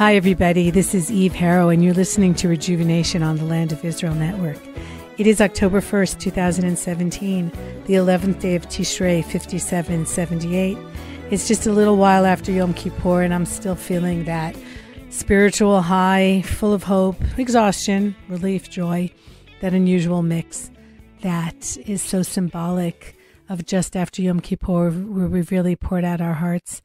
Hi, everybody. This is Eve Harrow, and you're listening to Rejuvenation on the Land of Israel Network. It is October 1st, 2017, the 11th day of Tishrei, 5778. It's just a little while after Yom Kippur, and I'm still feeling that spiritual high, full of hope, exhaustion, relief, joy, that unusual mix that is so symbolic of just after Yom Kippur, where we've really poured out our hearts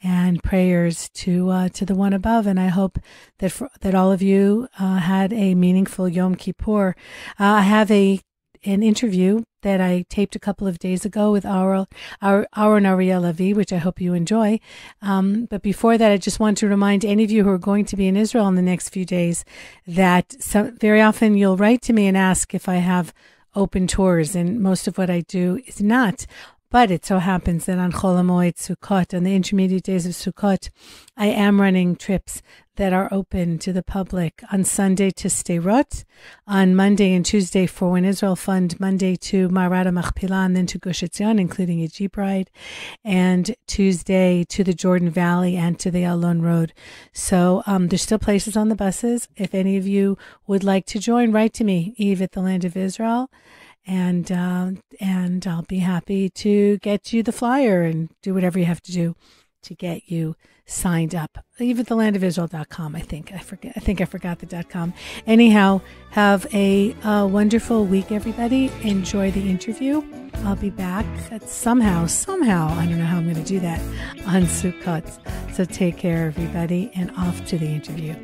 and prayers to the one above. And I hope that all of you had a meaningful Yom Kippur. I have an interview that I taped a couple of days ago with Aharon Ariel Lavi, which I hope you enjoy. But before that, I just want to remind any of you who are going to be in Israel in the next few days that very often you'll write to me and ask if I have open tours, and most of what I do is not. But it so happens that on Chol HaMoed Sukkot, on the intermediate days of Sukkot, I am running trips that are open to the public. On Sunday to Sderot, on Monday and Tuesday for When Israel Fund, Monday to Ma'arat HaMachpelah, and then to Gush Etzion, including a Jeep ride, and Tuesday to the Jordan Valley and to the Alon Road. So there's still places on the buses. If any of you would like to join, write to me, Eve at the Land of Israel. And I'll be happy to get you the flyer and do whatever you have to do to get you signed up. Even thelandofisrael.com, I think I forgot the .com. Anyhow, have a wonderful week, everybody. Enjoy the interview. I'll be back somehow, I don't know how I'm going to do that, on Sukkot. So take care, everybody, and off to the interview.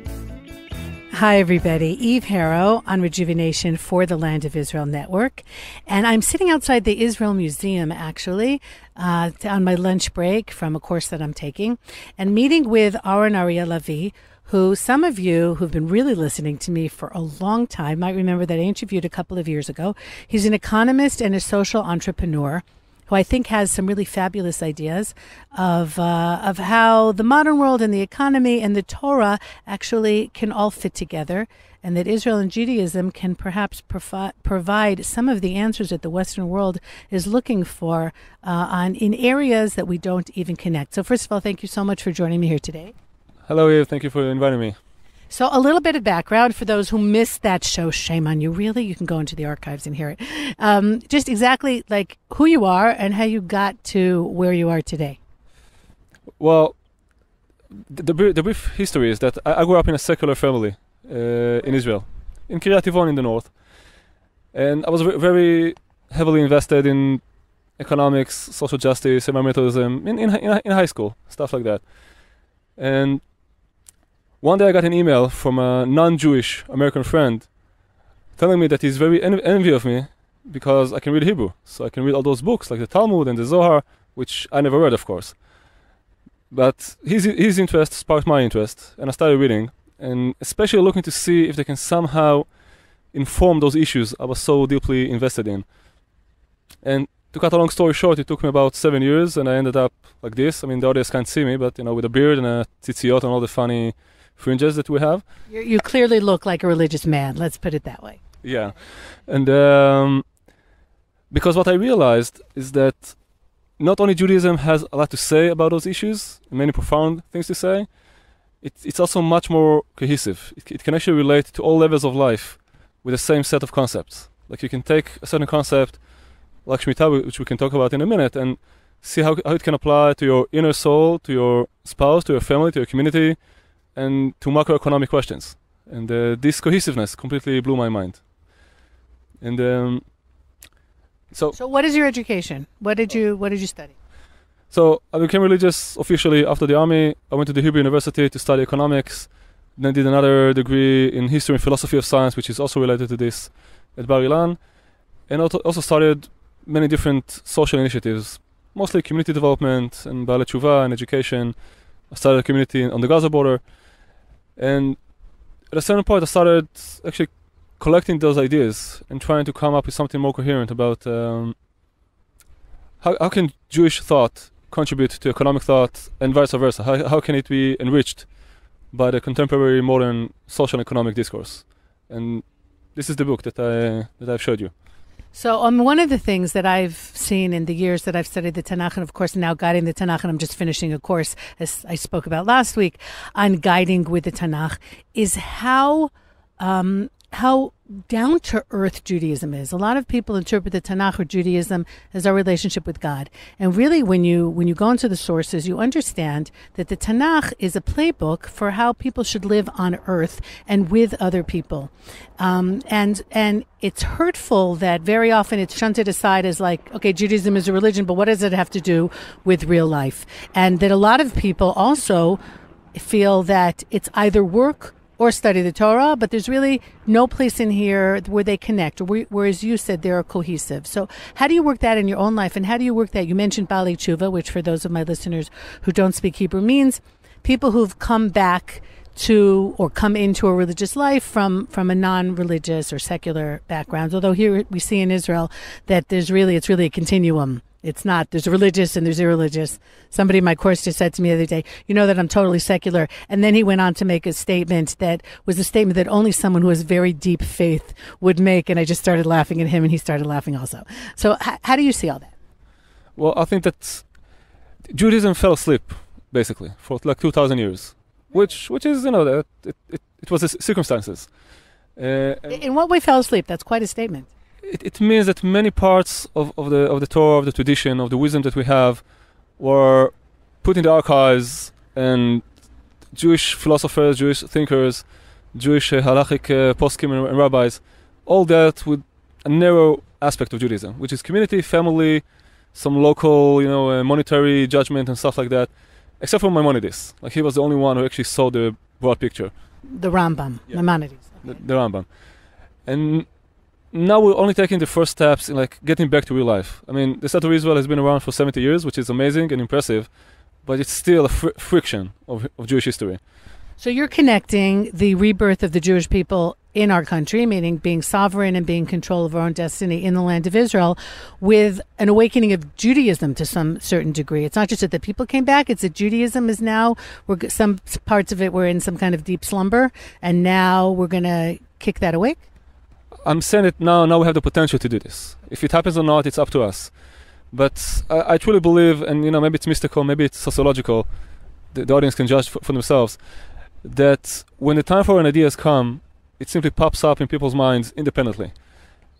Hi, everybody. Eve Harrow on Rejuvenation for the Land of Israel Network. And I'm sitting outside the Israel Museum, actually, on my lunch break from a course that I'm taking, and meeting with Aharon Ariel Lavi, who some of you who've been really listening to me for a long time might remember that I interviewed a couple of years ago. He's an economist and a social entrepreneur who I think has some really fabulous ideas of how the modern world and the economy and the Torah actually can all fit together, and that Israel and Judaism can perhaps provide some of the answers that the Western world is looking for in areas that we don't even connect. So first of all, thank you so much for joining me here today. Hello, Eve. Thank you for inviting me. So a little bit of background for those who missed that show. Shame on you, really. You can go into the archives and hear it. Just exactly like who you are and how you got to where you are today. Well, the brief history is that I grew up in a secular family in Israel, in Kiryat Tivon in the north. And I was very heavily invested in economics, social justice, environmentalism in high school, stuff like that. And one day I got an email from a non-Jewish American friend telling me that he's very envious of me because I can read Hebrew. So I can read all those books like the Talmud and the Zohar, which I never read, of course. But his interest sparked my interest, and I started reading, and especially looking to see if they can somehow inform those issues I was so deeply invested in. And to cut a long story short, it took me about 7 years, and I ended up like this. I mean, the audience can't see me, but with a beard and a tzitziot and all the funny fringes that we have. You clearly look like a religious man, let's put it that way. Yeah. And because what I realized is that not only Judaism has a lot to say about those issues, many profound things to say, it's also much more cohesive. It can actually relate to all levels of life with the same set of concepts. Like you can take a certain concept, like Shemitah, which we can talk about in a minute, and see how it can apply to your inner soul, to your spouse, to your family, to your community, and to macroeconomic questions. And this cohesiveness completely blew my mind. And so what is your education? What did you study? So I became religious officially after the army. I went to the Hebrew University to study economics, then did another degree in history and philosophy of science, which is also related to this, at Bar Ilan, and also started many different social initiatives, mostly community development and Baalei Tshuva and education. I started a community on the Gaza border. And at a certain point, I started actually collecting those ideas and trying to come up with something more coherent about how can Jewish thought contribute to economic thought and vice versa. How can it be enriched by the contemporary modern social and economic discourse? And this is the book that I've showed you. So one of the things that I've seen in the years that I've studied the Tanakh, and of course now guiding the Tanakh, and I'm just finishing a course, as I spoke about last week, on guiding with the Tanakh, is how down-to-earth Judaism is. A lot of people interpret the Tanakh or Judaism as our relationship with God. And really, when you go into the sources, you understand that the Tanakh is a playbook for how people should live on earth and with other people. And it's hurtful that very often it's shunted aside as like, okay, Judaism is a religion, but what does it have to do with real life? And that a lot of people also feel that it's either work or study the Torah, but there's really no place in here where they connect, whereas you said they're cohesive. So how do you work that in your own life, and how do you work that? You mentioned Baalei Tshuva, which for those of my listeners who don't speak Hebrew means people who've come back to or come into a religious life from a non-religious or secular background. Although here we see in Israel that it's really a continuum. It's not. There's religious and there's irreligious. Somebody in my course just said to me the other day, you know that I'm totally secular. And then he went on to make a statement that was a statement that only someone who has very deep faith would make. And I just started laughing at him and he started laughing also. So how do you see all that? Well, I think that Judaism fell asleep, basically, for like 2,000 years, which is, that it was the circumstances. In what way fell asleep? That's quite a statement. It means that many parts of the Torah, of the tradition, of the wisdom that we have, were put in the archives, and Jewish philosophers, Jewish thinkers, Jewish halachic poskim and rabbis, all dealt with a narrow aspect of Judaism, which is community, family, some local, monetary judgment and stuff like that. Except for Maimonides, like he was the only one who actually saw the broad picture. The Rambam, yeah. Maimonides. Okay. The Rambam, and now we're only taking the first steps in like getting back to real life. I mean, the State of Israel has been around for 70 years, which is amazing and impressive, but it's still a friction of Jewish history. So you're connecting the rebirth of the Jewish people in our country, meaning being sovereign and being in control of our own destiny in the land of Israel, with an awakening of Judaism to some certain degree. It's not just that the people came back, it's that Judaism is now, some parts of it were in some kind of deep slumber, and now we're going to kick that awake? I'm saying it now we have the potential to do this. If it happens or not, it's up to us. But I truly believe, and maybe it's mystical, maybe it's sociological, the audience can judge for themselves, that when the time for an idea has come, it simply pops up in people's minds independently.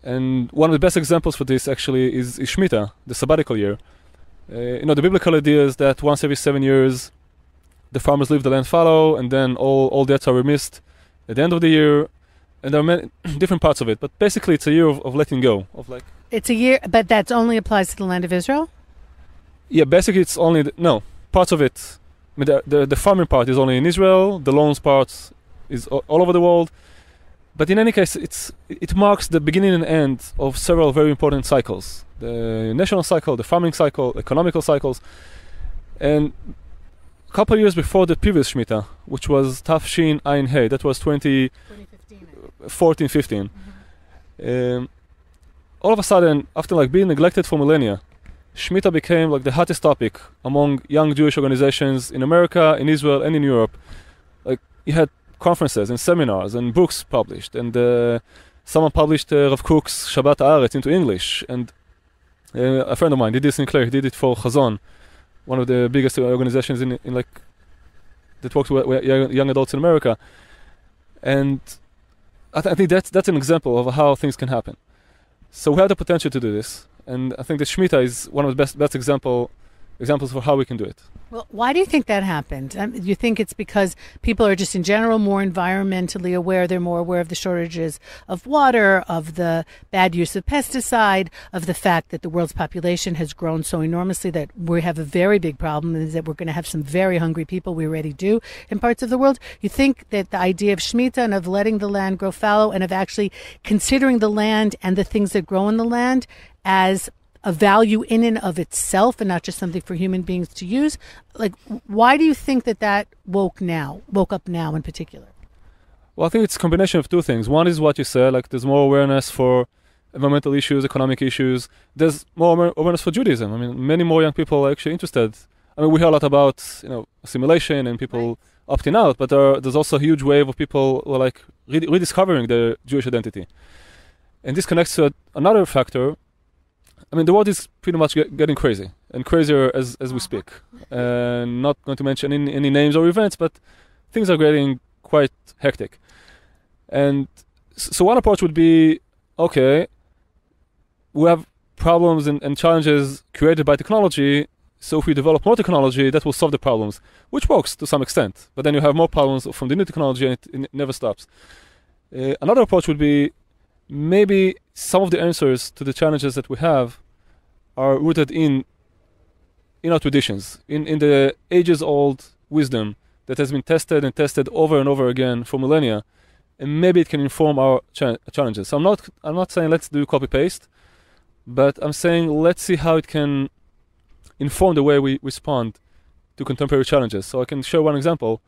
And one of the best examples for this actually is Shemitah, the sabbatical year. The biblical idea is that once every 7 years, the farmers leave the land fallow, and then all debts are remissed at the end of the year. And there are many different parts of it, but basically it's a year of letting go. It's a year, but that only applies to the land of Israel? Yeah, basically it's only, parts of it. I mean, the farming part is only in Israel, the loans part is all over the world. But in any case, it marks the beginning and end of several very important cycles. The national cycle, the farming cycle, economical cycles. And a couple of years before the previous Shemitah, which was Tafshin Ayin Hey, that was 2014-15. Mm-hmm. All of a sudden, after being neglected for millennia, Shemitah became the hottest topic among young Jewish organizations in America, in Israel, and in Europe. You had conferences and seminars and books published, and someone published Rav Kook's Shabbat Haaretz into English, and a friend of mine, Didi Sinclair, he did it for Chazon, one of the biggest organizations in that works with young adults in America. And I think that's an example of how things can happen. So we have the potential to do this, and I think that Shemitah is one of the best examples for how we can do it. Well, why do you think that happened? Do you think it's because people are just in general more environmentally aware? They're more aware of the shortages of water, of the bad use of pesticide, of the fact that the world's population has grown so enormously that we have a very big problem, and that we're going to have some very hungry people. We already do in parts of the world. You think that the idea of Shemitah and of letting the land grow fallow and of actually considering the land and the things that grow in the land as a value in and of itself and not just something for human beings to use? Why do you think that woke up now in particular? Well, I think it's a combination of two things. One is what you said, there's more awareness for environmental issues, economic issues. There's more awareness for Judaism. I mean, many more young people are actually interested. I mean, we hear a lot about, assimilation and people opting out, but there's also a huge wave of people who are rediscovering their Jewish identity. And this connects to another factor. I mean, the world is pretty much getting crazy, and crazier as we speak. Not going to mention any names or events, but things are getting quite hectic. And so one approach would be, okay, we have problems and challenges created by technology, so if we develop more technology, that will solve the problems, which works to some extent. But then you have more problems from the new technology, and it never stops. Another approach would be, maybe some of the answers to the challenges that we have are rooted in our traditions, in the ages-old wisdom that has been tested and tested over and over again for millennia, and maybe it can inform our challenges. So I'm not saying let's do copy-paste, but I'm saying let's see how it can inform the way we respond to contemporary challenges. So I can share one example.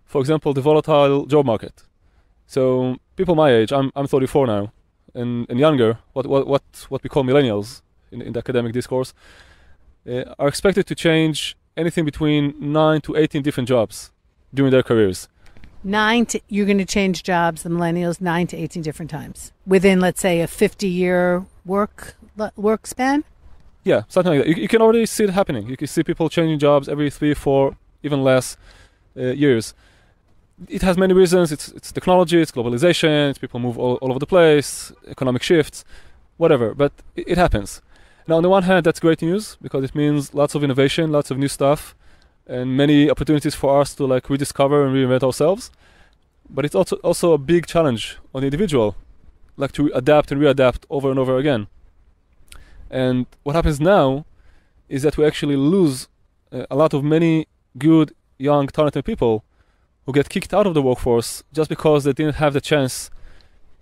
For example, the volatile job market. So people my age, I'm 34 now, and younger, what we call millennials in the academic discourse, are expected to change anything between 9 to 18 different jobs during their careers. You're going to change jobs, the millennials, 9 to 18 different times within, let's say, a 50-year work span? Yeah, something like that. You can already see it happening. You can see people changing jobs every 3, 4, even less years. It has many reasons. It's technology, it's globalization, it's people move all over the place, economic shifts, whatever. But it happens. Now, on the one hand, that's great news because it means lots of innovation, lots of new stuff, and many opportunities for us to rediscover and reinvent ourselves. But it's also a big challenge on the individual, to adapt and readapt over and over again. And what happens now is that we actually lose a lot of many good, young, talented people who get kicked out of the workforce just because they didn't have the chance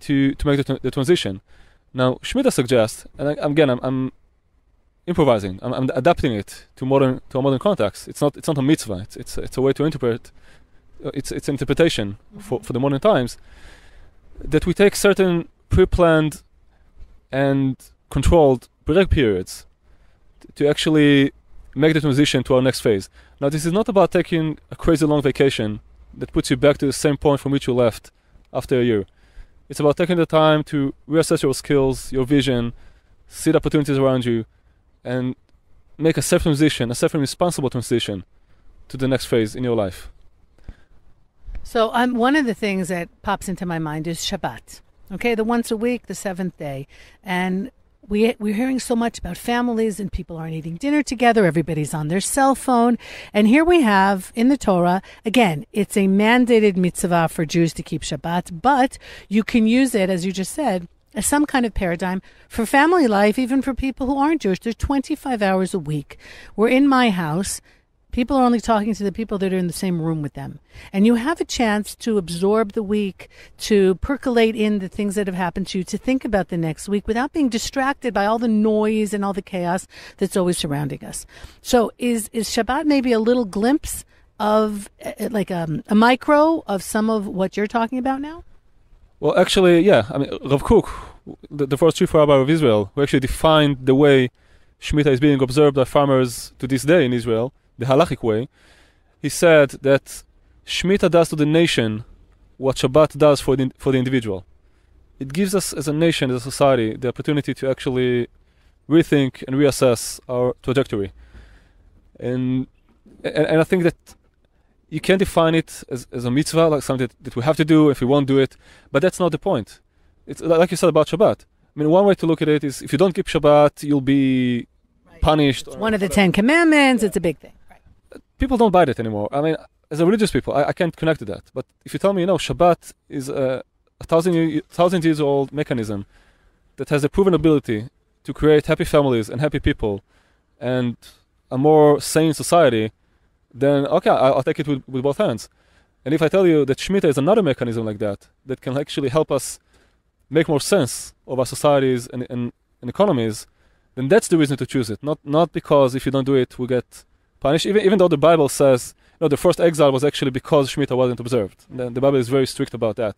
to make the transition. Now, Shmita suggests, and I'm improvising. I'm adapting it to a modern context. It's not a mitzvah. It's a way to interpret. It's an interpretation for the modern times, that we take certain pre-planned and controlled break periods to actually make the transition to our next phase. Now, this is not about taking a crazy long vacation that puts you back to the same point from which you left after a year. It's about taking the time to reassess your skills, your vision, see the opportunities around you, and make a safe transition, a safe and responsible transition to the next phase in your life. So one of the things that pops into my mind is Shabbat. Okay, the once a week, the seventh day. And we're hearing so much about families and people aren't eating dinner together. Everybody's on their cell phone. And here we have in the Torah, again, it's a mandated mitzvah for Jews to keep Shabbat, but you can use it, as you just said, as some kind of paradigm for family life, even for people who aren't Jewish. There's 25 hours a week. We're in my house. People are only talking to the people that are in the same room with them. And you have a chance to absorb the week, to percolate in the things that have happened to you, to think about the next week without being distracted by all the noise and all the chaos that's always surrounding us. So is Shabbat maybe a little glimpse of a micro of some of what you're talking about now? Well, actually, yeah. I mean, Rav Kook, the first chief rabbi of Israel, who actually defined the way Shemitah is being observed by farmers to this day in Israel, the halachic way, he said that Shemitah does to the nation what Shabbat does for the individual. It gives us as a nation, as a society, the opportunity to actually rethink and reassess our trajectory. And I think that you can define it as a mitzvah, like something that we have to do if we won't do it, but that's not the point. It's like you said about Shabbat. I mean, one way to look at it is if you don't keep Shabbat, you'll be punished. It's one of the 10 Commandments. It's a big thing. People don't buy that anymore. I mean, as a religious people, I can't connect to that. But if you tell me, Shabbat is a 1,000 years old mechanism that has a proven ability to create happy families and happy people and a more sane society, then okay, I'll take it with both hands. And if I tell you that Shemitah is another mechanism like that can actually help us make more sense of our societies and economies, then that's the reason to choose it. Not because if you don't do it, we get punished. Even though the Bible says, the first exile was actually because Shemitah wasn't observed. The Bible is very strict about that.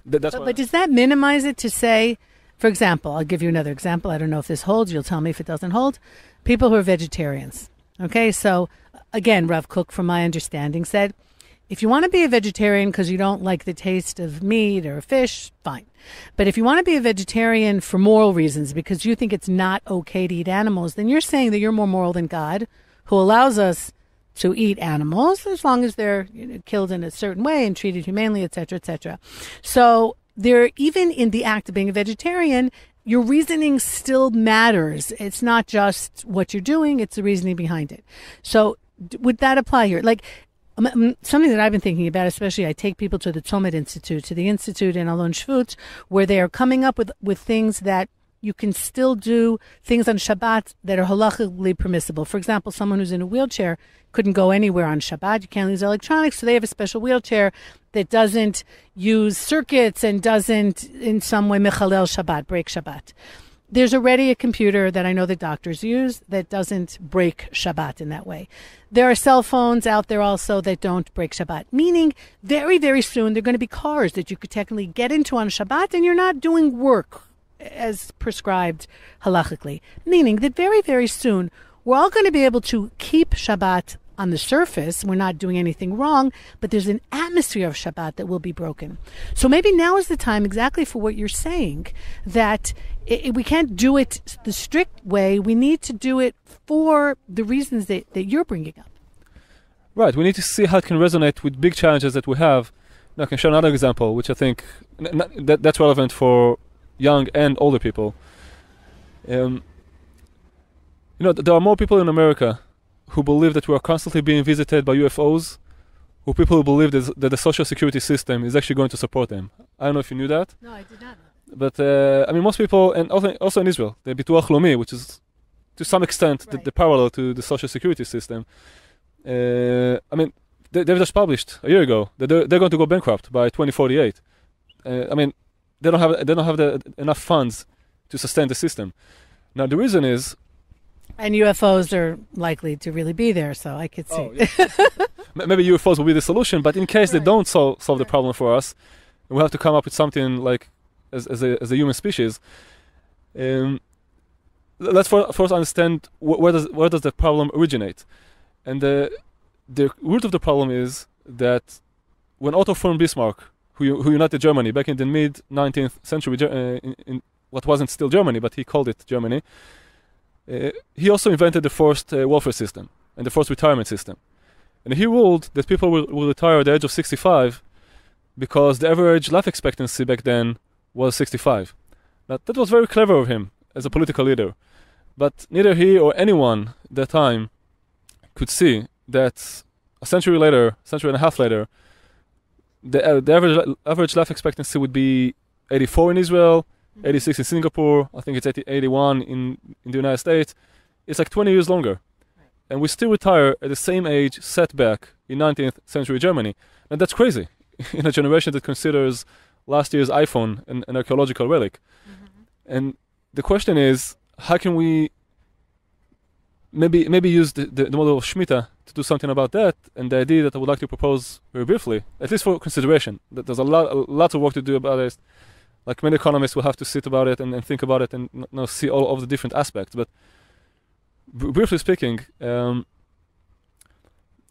But does that minimize it to say, for example, I'll give you another example. I don't know if this holds. You'll tell me if it doesn't hold. People who are vegetarians. Okay, so again, Rav Kook, from my understanding, said, If you want to be a vegetarian because you don't like the taste of meat or fish, fine. But if you want to be a vegetarian for moral reasons, because you think it's not okay to eat animals, then you're saying that you're more moral than God, who allows us to eat animals as long as they're killed in a certain way and treated humanely, etc., etc. So there, even in the act of being a vegetarian, your reasoning still matters. It's not just what you're doing, it's the reasoning behind it. So would that apply here? Like, something that I've been thinking about, especially I take people to the Tzomid Institute, to the Institute in Alon Shvut, where they are coming up with things that you can still do, things on Shabbat that are halachically permissible. For example, someone who's in a wheelchair couldn't go anywhere on Shabbat. You can't use electronics, so they have a special wheelchair that doesn't use circuits and doesn't in some way mechalel Shabbat, break Shabbat. There's already a computer that I know that doctors use that doesn't break Shabbat in that way. There are cell phones out there also that don't break Shabbat, meaning very, very soon there are going to be cars that you could technically get into on Shabbat and you're not doing work as prescribed halachically, meaning that very, very soon we're all going to be able to keep Shabbat on the surface. We're not doing anything wrong, but there's an atmosphere of Shabbat that will be broken. So maybe now is the time exactly for what you're saying, that we can't do it the strict way. We need to do it for the reasons that you're bringing up. Right. We need to see how it can resonate with big challenges that we have. Now, I can share another example, which I think that's relevant for young and older people. There are more people in America who believe that we are constantly being visited by UFOs, people who believe that the social security system is actually going to support them. I don't know if you knew that. No, I did not. But, most people, and also in Israel, the Bituach Lomi, which is to some extent the parallel to the social security system. They've just published a year ago that they're going to go bankrupt by 2048. They don't have enough funds to sustain the system. Now, the reason is... And UFOs are likely to really be there, so I could see. Oh, yeah. Maybe UFOs will be the solution, but in case they don't solve the problem for us, we'll have to come up with something like, as a human species. Let's first understand where does the problem originate. And the root of the problem is that when Otto von Bismarck, who united Germany back in the mid-19th century, in what wasn't still Germany, but he called it Germany, he also invented the first welfare system and the first retirement system. And he ruled that people will retire at the age of 65 because the average life expectancy back then was 65. Now, that was very clever of him as a political leader. But neither he or anyone at that time could see that a century and a half later, the average life expectancy would be 84 in Israel, 86 in Singapore, I think it's 81 in the United States. It's like 20 years longer. Right. And we still retire at the same age set back in 19th century Germany. And that's crazy in a generation that considers last year's iPhone an archaeological relic. Mm-hmm. And the question is, how can we maybe use the model of Shemitah to do something about that? And the idea that I would like to propose very briefly, at least for consideration, that there's a lot of work to do about it. Like many economists will have to sit about it and think about it and see all of the different aspects. But briefly speaking,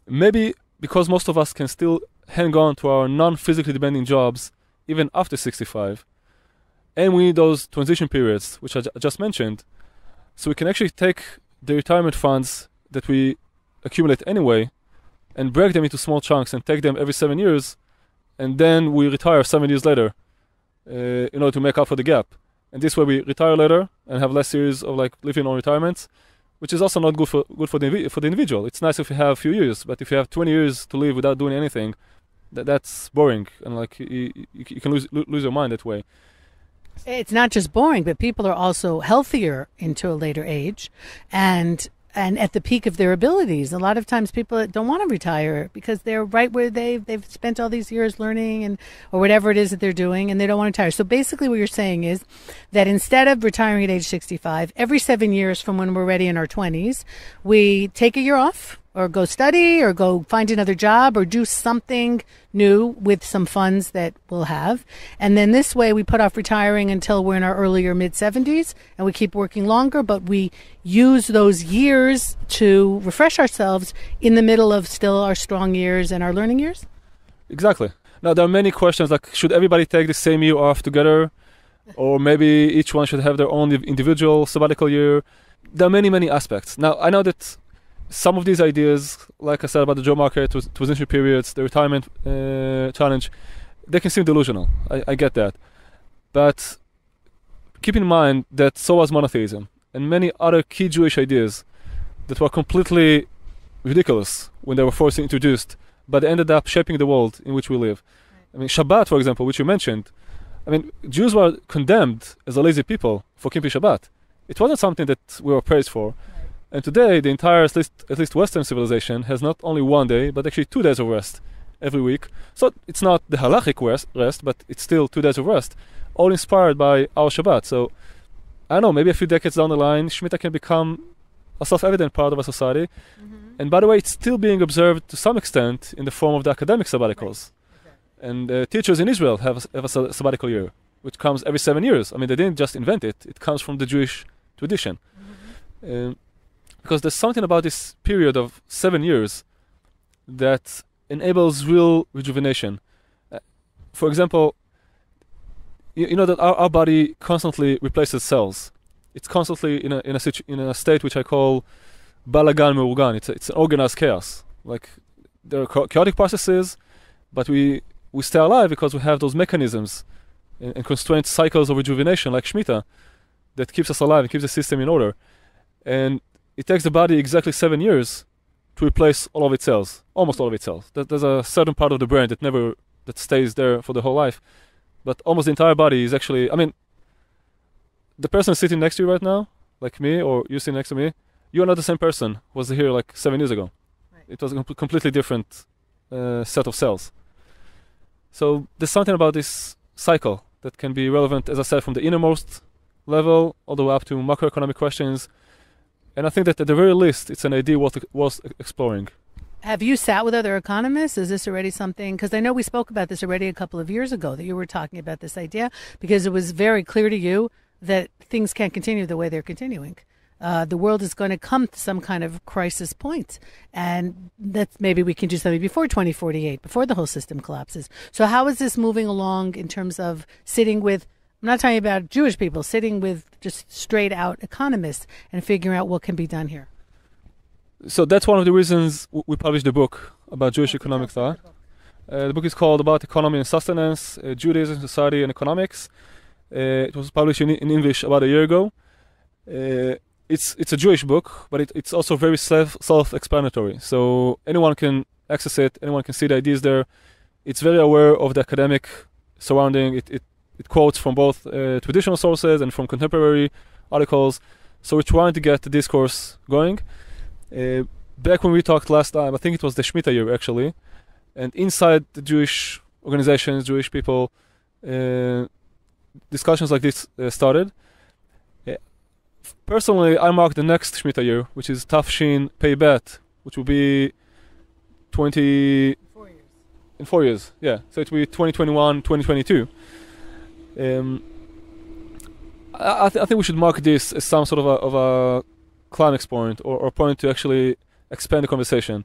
maybe because most of us can still hang on to our non-physically demanding jobs even after 65, and we need those transition periods, which I just mentioned, so we can actually take the retirement funds that we accumulate anyway and break them into small chunks and take them every 7 years, and then we retire 7 years later. In order to make up for the gap. And this way we retire later and have less years of like living on retirements, which is also not good for the individual. It's nice if you have a few years, but if you have 20 years to live without doing anything, that's boring, and like you can lose your mind that way. It's not just boring, but people are also healthier into a later age, and at the peak of their abilities. A lot of times people don't want to retire because they're right where they've spent all these years learning or whatever it is that they're doing, and they don't want to retire. So basically what you're saying is that instead of retiring at age 65, every 7 years from when we're ready in our 20s, we take a year off or go study or go find another job or do something new with some funds that we'll have. And then this way we put off retiring until we're in our earlier mid-70s and we keep working longer, but we use those years to refresh ourselves in the middle of still our strong years and our learning years? Exactly. Now, there are many questions like, should everybody take the same year off together? Or maybe each one should have their own individual sabbatical year. There are many, many aspects. Now, I know that some of these ideas, like I said about the job market, transition periods, the retirement challenge, they can seem delusional. I get that. But keep in mind that so was monotheism and many other key Jewish ideas that were completely ridiculous when they were first introduced, but they ended up shaping the world in which we live. I mean, Shabbat, for example, which you mentioned, I mean, Jews were condemned as a lazy people for keeping Shabbat. It wasn't something that we were praised for. Right. And today, the entire, at least Western civilization, has not only 1 day, but actually 2 days of rest every week. So it's not the halachic rest, but it's still 2 days of rest, all inspired by our Shabbat. So, I don't know, maybe a few decades down the line, Shemitah can become a self-evident part of our society. Mm-hmm. And by the way, it's still being observed to some extent in the form of the academic sabbaticals. Right. And teachers in Israel have a sabbatical year, which comes every 7 years. I mean, they didn't just invent it. It comes from the Jewish tradition. Mm-hmm. Because there's something about this period of 7 years that enables real rejuvenation. For example, you know that our body constantly replaces cells. It's constantly in a state which I call balagan meurgan. It's an organized chaos. Like, there are chaotic processes, but we stay alive because we have those mechanisms and constrained cycles of rejuvenation, like Shemitah, that keeps us alive and keeps the system in order. And it takes the body exactly 7 years to replace all of its cells, almost all of its cells. There's a certain part of the brain that stays there for the whole life, but almost the entire body is actually, I mean, the person sitting next to you right now, like me, or you sitting next to me, you are not the same person who was here like 7 years ago. Right. It was a completely different set of cells. So there's something about this cycle that can be relevant, as I said, from the innermost level all the way up to macroeconomic questions. And I think that at the very least, it's an idea worth exploring. Have you sat with other economists? Is this already something? Because I know we spoke about this already a couple of years ago, that you were talking about this idea, because it was very clear to you that things can't continue the way they're continuing. The world is going to come to some kind of crisis point, and that's maybe we can do something before 2048, before the whole system collapses. So how is this moving along in terms of sitting with, I'm not talking about Jewish people, sitting with just straight out economists and figuring out what can be done here? So that's one of the reasons we published the book about Jewish economic thought. The book is called About Economy and Sustenance, Judaism, Society and Economics. It was published in English about a year ago. It's a Jewish book, but it's also very self-explanatory. So anyone can access it, anyone can see the ideas there. It's very aware of the academic surrounding. It quotes from both traditional sources and from contemporary articles. So we're trying to get the discourse going. Back when we talked last time, I think it was the Shemitah year actually, and inside the Jewish organizations, Jewish people, discussions like this started. Personally, I mark the next Shemitah year, which is Tafshin Pei Bet, which will be 4 years. In 4 years, yeah. So it will be 2021, 2022. I think we should mark this as some sort of a climax point or point to actually expand the conversation.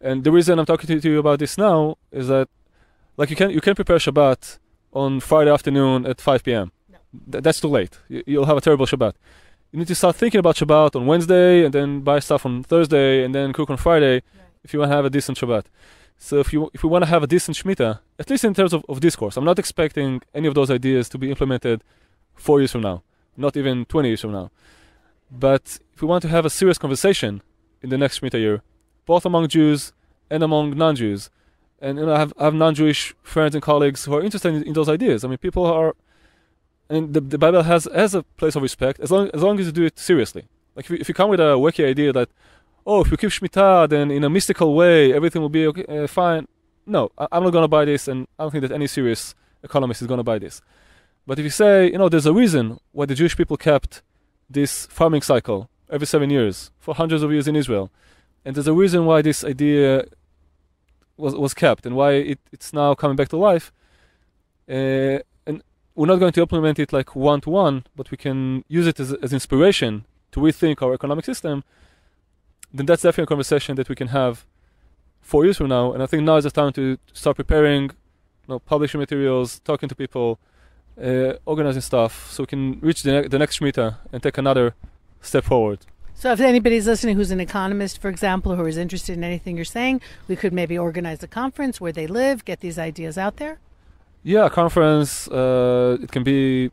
And the reason I'm talking to you about this now is that, like, you can prepare Shabbat on Friday afternoon at 5 p.m. No. That's too late. You'll have a terrible Shabbat. You need to start thinking about Shabbat on Wednesday and then buy stuff on Thursday and then cook on Friday, right, if you want to have a decent Shabbat. So if we want to have a decent Shemitah, at least in terms of discourse, I'm not expecting any of those ideas to be implemented 4 years from now, not even 20 years from now. But if we want to have a serious conversation in the next Shemitah year, both among Jews and among non-Jews, and I have non-Jewish friends and colleagues who are interested in those ideas. I mean, people are, and the Bible has a place of respect as long as you do it seriously. Like if you come with a wacky idea that, if you keep Shemitah, then in a mystical way everything will be okay, fine. No, I'm not going to buy this, and I don't think that any serious economist is going to buy this. But if you say, there's a reason why the Jewish people kept this farming cycle every 7 years for hundreds of years in Israel, and there's a reason why this idea was kept and why it's now coming back to life, and we're not going to implement it like one-to-one, but we can use it as inspiration to rethink our economic system, then that's definitely a conversation that we can have 4 years from now. And I think now is the time to start preparing, publishing materials, talking to people, organizing stuff, so we can reach the next Shemitah and take another step forward. So if anybody's listening who's an economist, for example, who is interested in anything you're saying, we could maybe organize a conference where they live, get these ideas out there? Yeah, a conference. It can be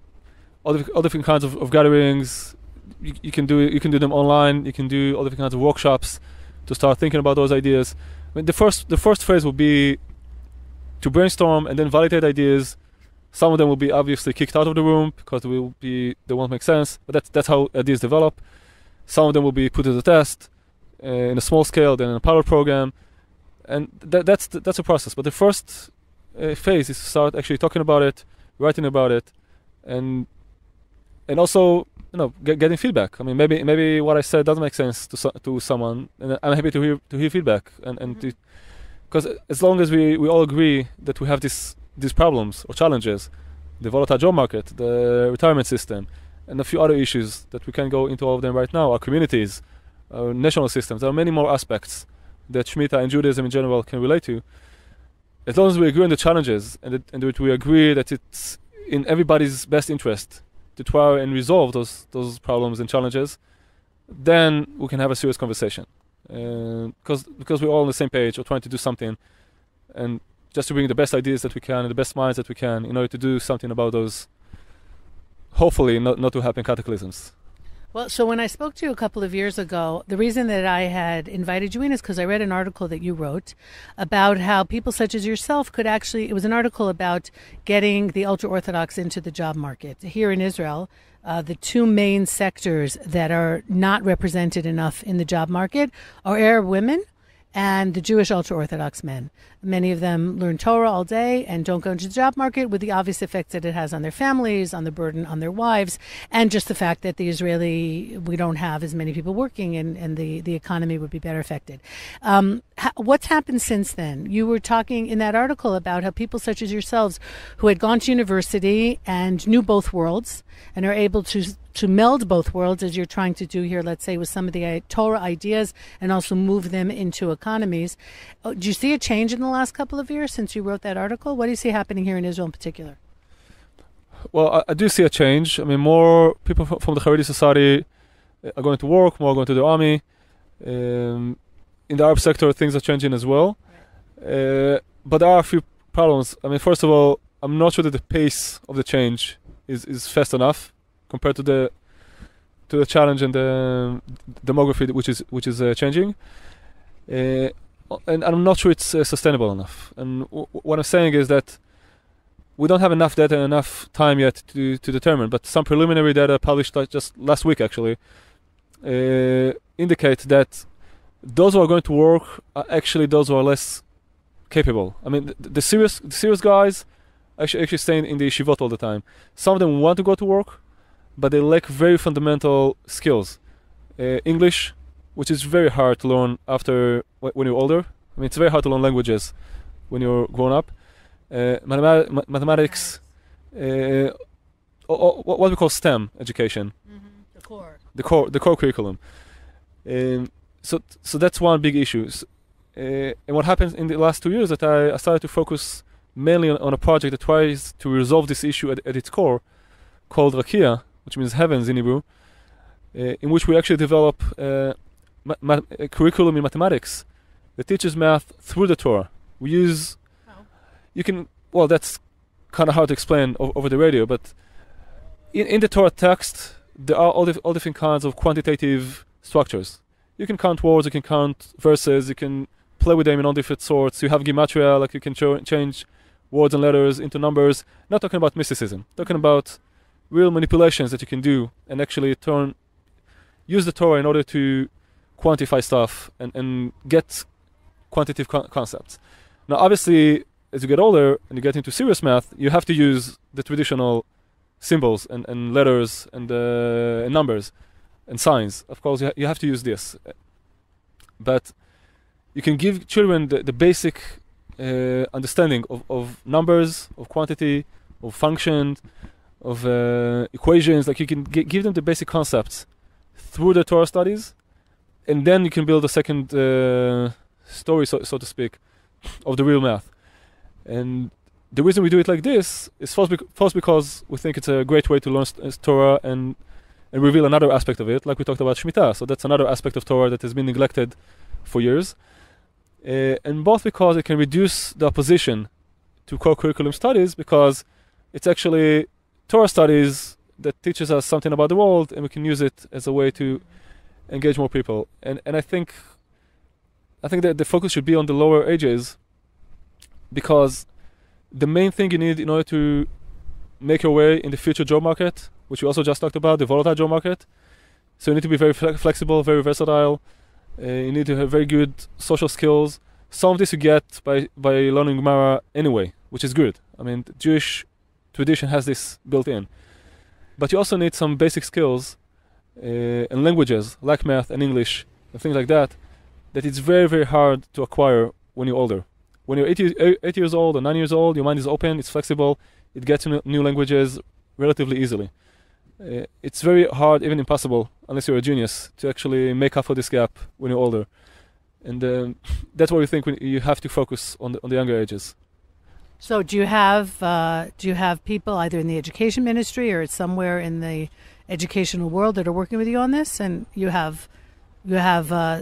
all different kinds of gatherings. You can do them online. You can do all different kinds of workshops to start thinking about those ideas. I mean, the first phase will be to brainstorm and then validate ideas. Some of them will be obviously kicked out of the room because they won't make sense. But that's how ideas develop. Some of them will be put to the test in a small scale, then in a pilot program, and that's a process. But the first phase is to start actually talking about it, writing about it, and also getting feedback. I mean, maybe what I said doesn't make sense to someone, and I'm happy to hear feedback, and because as long as we all agree that we have these problems or challenges, the volatile job market, the retirement system, and a few other issues that we can't go into all of them right now, our communities, our national systems. There are many more aspects that Shemitah and Judaism in general can relate to. As long as we agree on the challenges and that we agree that it's in everybody's best interest to try and resolve those problems and challenges, then we can have a serious conversation. Because we're all on the same page or trying to do something, and just to bring the best ideas that we can and the best minds that we can in order to do something about those, hopefully not to happen, cataclysms. Well, so when I spoke to you a couple of years ago, the reason that I had invited you in is because I read an article that you wrote about how people such as yourself could actually, it was an article about getting the ultra-Orthodox into the job market. Here in Israel, the two main sectors that are not represented enough in the job market are Arab women and the Jewish ultra-Orthodox men. Many of them learn Torah all day and don't go into the job market, with the obvious effects that it has on their families, on the burden on their wives, and just the fact that we don't have as many people working, and the economy would be better affected. What's happened since then? You were talking in that article about how people such as yourselves who had gone to university and knew both worlds and are able to meld both worlds, as you're trying to do here, let's say, with some of the Torah ideas, and also move them into economies. Do you see a change in the last couple of years since you wrote that article? What do you see happening here in Israel in particular? Well, I do see a change. I mean, more people from the Haredi society are going to work, more are going to the army. In the Arab sector, things are changing as well. Right. But there are a few problems. I mean, first of all, I'm not sure that the pace of the change is fast enough compared to the challenge and the demography which is changing, and I'm not sure it's sustainable enough. And what I'm saying is that we don't have enough data and enough time yet to determine. But some preliminary data published just last week actually indicate that those who are going to work are actually those who are less capable. I mean, the serious guys actually stay in the yeshivot all the time. Some of them want to go to work, but they lack very fundamental skills. English, which is very hard to learn when you're older. I mean, it's very hard to learn languages when you're grown up. Mathematics, what we call STEM education. Mm-hmm. The core curriculum. So that's one big issue. And what happened in the last 2 years that I started to focus mainly on a project that tries to resolve this issue at its core, called Rakia, which means heavens in Hebrew, in which we actually develop a curriculum in mathematics that teaches math through the Torah. We use, that's kind of hard to explain over the radio, but in the Torah text, there are all different kinds of quantitative structures. You can count words, you can count verses, you can play with them in all different sorts. You have gematria, like you can change words and letters into numbers. Not talking about mysticism, talking about real manipulations that you can do and actually use the Torah in order to quantify stuff and get quantitative concepts. Now, obviously, as you get older and you get into serious math, you have to use the traditional symbols and letters and numbers and signs. Of course, you have to use this. But you can give children the basic understanding of numbers, of quantity, of function, of equations. Like you can give them the basic concepts through the Torah studies, and then you can build a second story, so to speak, of the real math. And the reason we do it like this is first because we think it's a great way to learn Torah and reveal another aspect of it, like we talked about Shemitah. So that's another aspect of Torah that has been neglected for years. And both because it can reduce the opposition to co-curriculum studies, because it's actually Torah studies that teaches us something about the world, and we can use it as a way to engage more people. And I think that the focus should be on the lower ages, because the main thing you need in order to make your way in the future job market, which we also just talked about, the volatile job market. So you need to be very flexible, very versatile. You need to have very good social skills. Some of this you get by learning Gemara anyway, which is good. I mean, the Jewish tradition has this built in. But you also need some basic skills and languages, like math and English and things like that it's very, very hard to acquire when you're older. When you're 8 years old or 9 years old, your mind is open, it's flexible, it gets new languages relatively easily. It's very hard, even impossible, unless you're a genius, to actually make up for this gap when you're older. And that's why we think you have to focus on the younger ages. So do you have people either in the education ministry or somewhere in the educational world that are working with you on this? And you have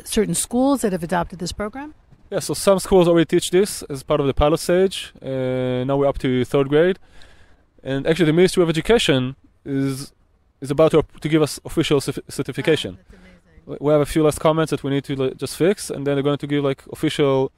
certain schools that have adopted this program? Yeah, so some schools already teach this as part of the pilot stage. Now we're up to 3rd grade. And actually the Ministry of Education is about to give us official certification. That's amazing. We have a few last comments that we need to just fix, and then they're going to give like official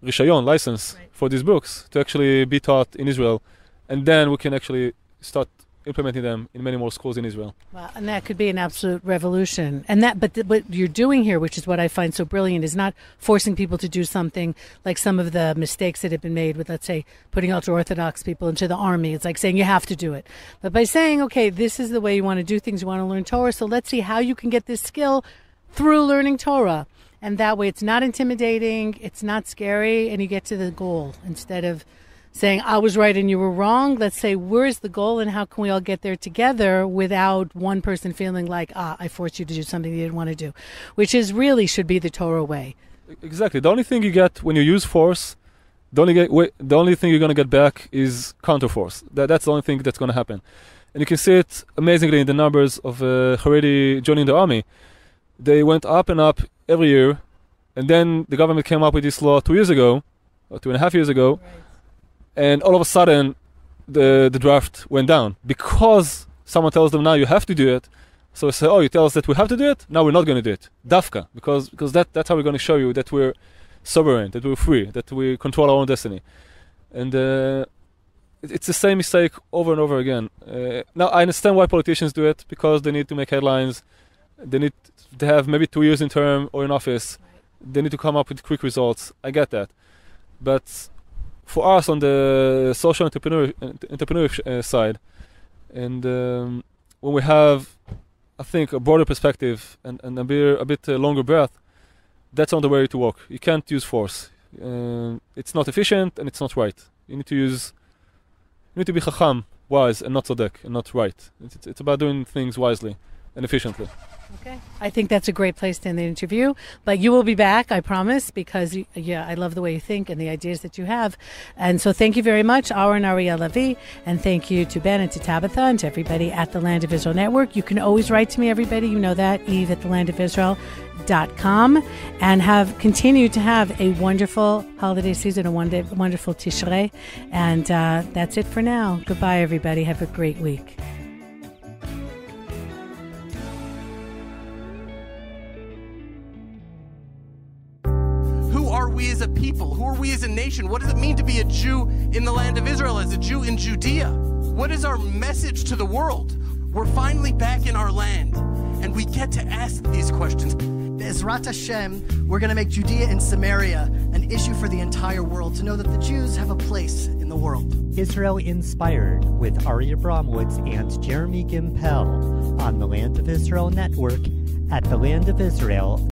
Rishayon, license, for these books to actually be taught in Israel. And then we can actually start implementing them in many more schools in Israel. Wow, and that could be an absolute revolution. And but what you're doing here, which is what I find so brilliant, is not forcing people to do something like some of the mistakes that have been made with, let's say, putting ultra-Orthodox people into the army. It's like saying you have to do it. But by saying, okay, this is the way you want to do things, you want to learn Torah, so let's see how you can get this skill through learning Torah. And that way it's not intimidating, it's not scary, and you get to the goal instead of saying, I was right and you were wrong. Let's say, where's the goal and how can we all get there together without one person feeling like, I forced you to do something you didn't want to do, which is really should be the Torah way. Exactly. The only thing you get when you use force, the only thing you're going to get back is counterforce. That's the only thing that's going to happen. And you can see it amazingly in the numbers of Haredi joining the army. They went up and up every year, and then the government came up with this law 2 years ago, or 2.5 years ago, right. And all of a sudden the draft went down because someone tells them now you have to do it. So they say, oh, you tell us that we have to do it, now we're not going to do it. Dafka, because that's how we're going to show you that we're sovereign, that we're free, that we control our own destiny. And it's the same mistake over and over again. Now I understand why politicians do it, because they need to make headlines. They have maybe 2 years in term or in office. Right. They need to come up with quick results. I get that. But for us on the social entrepreneurship side, and when we have, I think, a broader perspective and a bit longer breath, that's not the way to work. You can't use force. It's not efficient and it's not right. You need to be chacham, wise, and not tzadek, and not right. It's about doing things wisely and efficiently. Okay. I think that's a great place to end the interview. But you will be back, I promise, because, I love the way you think and the ideas that you have. And so thank you very much, Aharon Ariel Lavi, and thank you to Ben and to Tabitha and to everybody at the Land of Israel Network. You can always write to me, everybody. You know that, eve@thelandofisrael.com, and have continued to have a wonderful holiday season, a wonderful Tishrei. And that's it for now. Goodbye, everybody. Have a great week. We as a people? Who are we as a nation? What does it mean to be a Jew in the land of Israel, as a Jew in Judea? What is our message to the world? We're finally back in our land, and we get to ask these questions. Be'ezrat Hashem, we're going to make Judea and Samaria an issue for the entire world, to know that the Jews have a place in the world. Israel Inspired with Aryeh Bromwitz and Jeremy Gimpel on the Land of Israel Network at thelandofisrael.com.